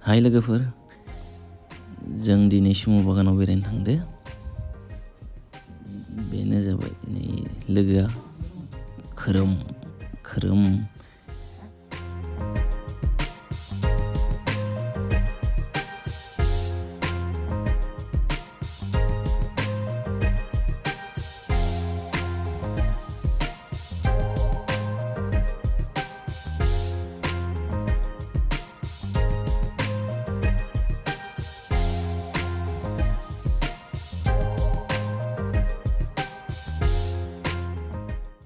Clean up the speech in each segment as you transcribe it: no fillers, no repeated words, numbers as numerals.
हाय लोगोफोर, जों दिनै सुमु बागानाव बेरायनो थांदो। बेनो जाबाय दिनै लोगोआ खोरोम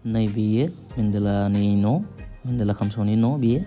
नै बेयो मेन्देला खामसावनि न' बेयो।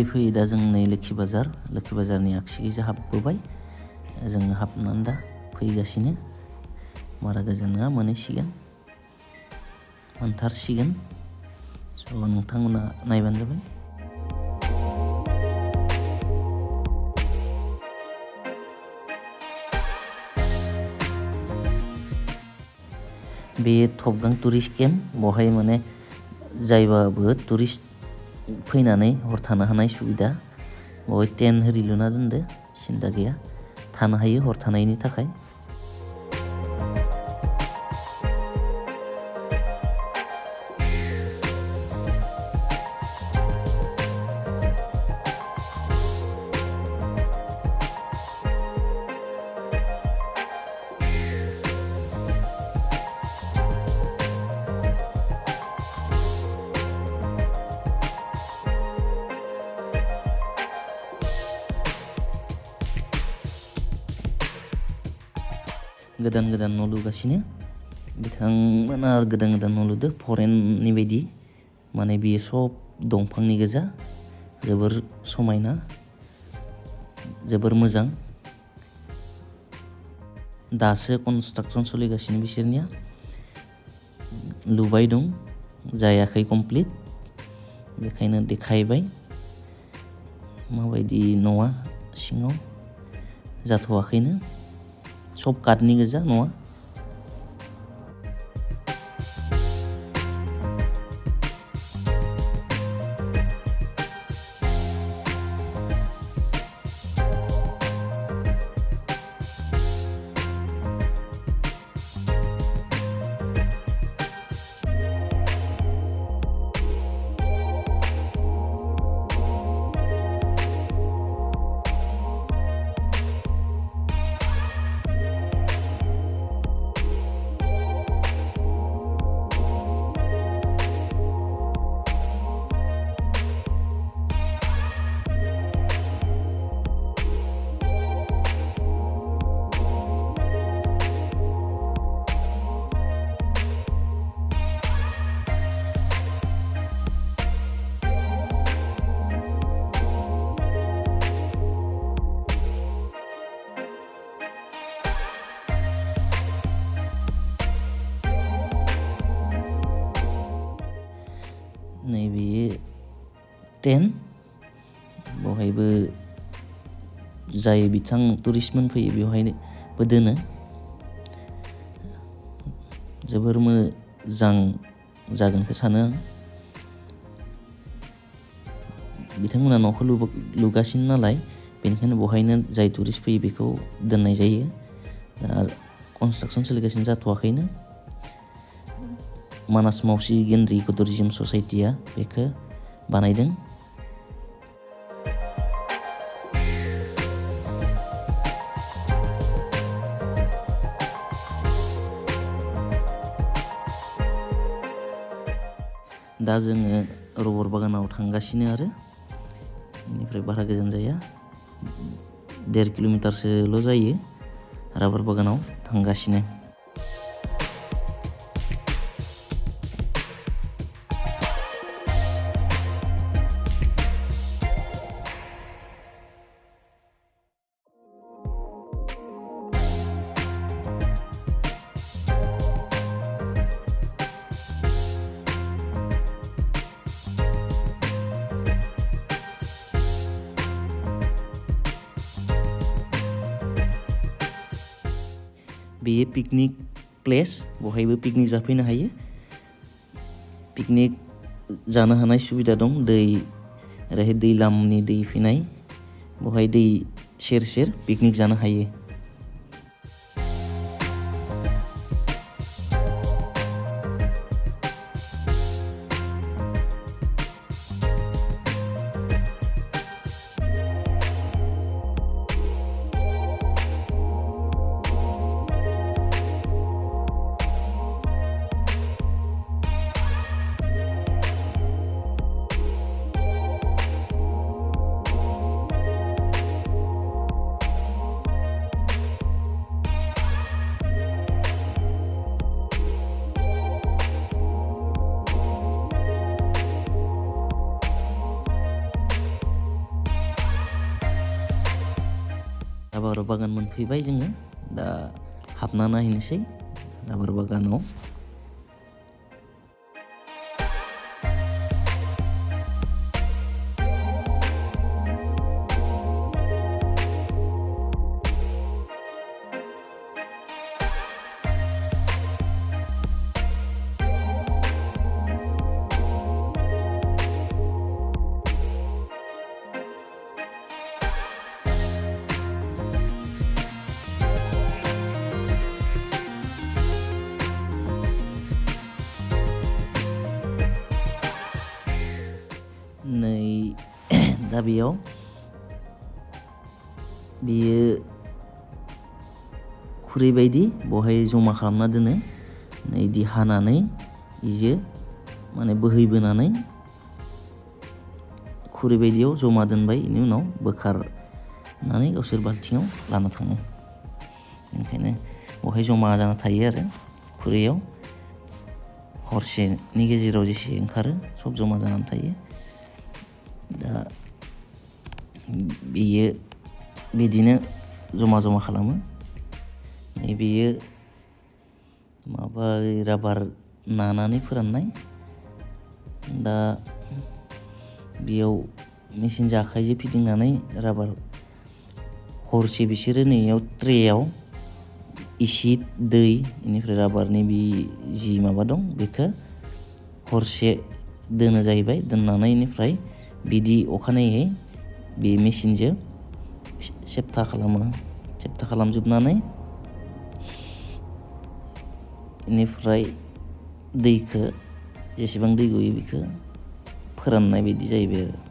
फैयै दा जों नै लोखि बाजारनि आगसिखैजा हाबबोबाय। जों हाबनानै दा फैगासिनो। बारा गोजान नङा, मोनथारसिगोन। स' नोंथांमोना नायबानो जाबाय। बे थबगां टुरिस्ट केम्प, बहाय माने जायबाबो टुरिस्ट फैनानै हर थानो हानाय सुबिदा। बहाय टेन्ट होरि लुना दोनदो, सिन्था गैया, थानो हायो हर थानायनि थाखाय। गोदान न' लुगासिनो बिथांमोना, गोदान न' लुदो, फरेननि बायदि। माने बेयो सब दंफांनि गोजा, जोबोर समायना, जोबोर मोजां। दासो कनस्ट्राक्सन सोलिगासिनो बिसोरनिया, लुबाय दं, जायाखै कमप्लिट। बेखायनो देखायबाय माबायदि न'आ सिङाव, जाथ'वाखैनो। सब काटनि गोजा न'आ। नैबे टेन्ट, बहायबो जाय बिथां टुरिस्टमोन फैयो बेवहायबो दोनो। जोबोर मोजां जागोनखौ सानो आं। बिथांमोना न'खौ लुगासिनो नालाय, बेनिखायनो बहायनो जाय टुरिस्ट फैयो बेखौ दोननाय जायो। दा कनस्ट्राक्सन सोलिगासिनो, जाथ'वाखैनो। मानास मावसि गेन्द्रि इक' टुरिजम ससाइटिया बेखौ बानायदों। दा जोङो रबर बागानाव थांगासिनो आरो बेनिफ्राय बारा गोजान जाया, 1.5 किल'मिटारसोल' जायो। रबर बागानाव थांगासिनो। बेयो पिकनिक प्लेस, बहायबो पिकनिक जाफैनो हायो। पिकनिक जानो हानाय सुबिदा दं। दै ओरैहाय दैलामनि दै फैनाय, बहाय दै सेर सेर पिकनिक जानो हायो। राबार बागान मोनफैबाय जोङो। दा हाबना नायनोसै राबार बागानाव। नै दा बेयो खुरै बायदि बहाय जमा खालामना दोनो। इदि हानानै इयो माने बोहैबोनानै खुरै बायदियाव जमा दोनबाय, बेनि उनाव बोखारनानै गावसोर बाल्थिङाव लाना थाङो। ओंखायनो बहाय जमा जाना थायो आरो खुरैयाव। हरसेनि गेजेराव जेसे ओंखारो सब जमा जानानै थायो। दा बेयो बिदिनो जमा खालामो। बेयो माबा राबार नानानै फोराननाय। दा बेयाव मेचिनजों आखाइजों फिदिंनानै राबार हरसे बिसोरो नैयाव ट्रेयाव इसिद दै बेनिफ्राय राबारनि बे जि माबा दं बेखौ हरसे दोनो जाहैबाय। दोननानै बेनिफ्राय बिदि अखानायै बे मेचिनजों सेबथा खालामो। सेबथा खालामजोबनानै बेनिफ्राय दैखौ जेसेबां दै गयो बेखौ फोराननाय बायदि जाहैबाय आरो।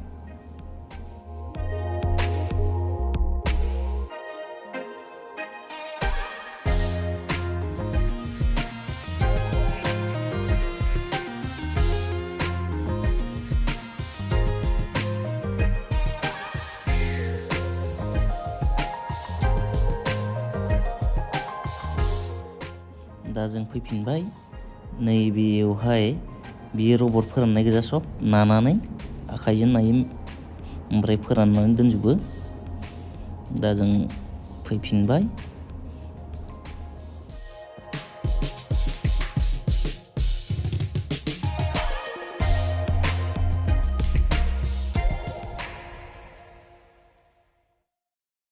दा जों फैफिनबाय। नैबेयावहाय बियो रबर फोराननाय गोजा, सब नानानै आखाइजों नायो ओमफ्राय फोराननानै दोनजोबो। दा जों फैफिनबाय।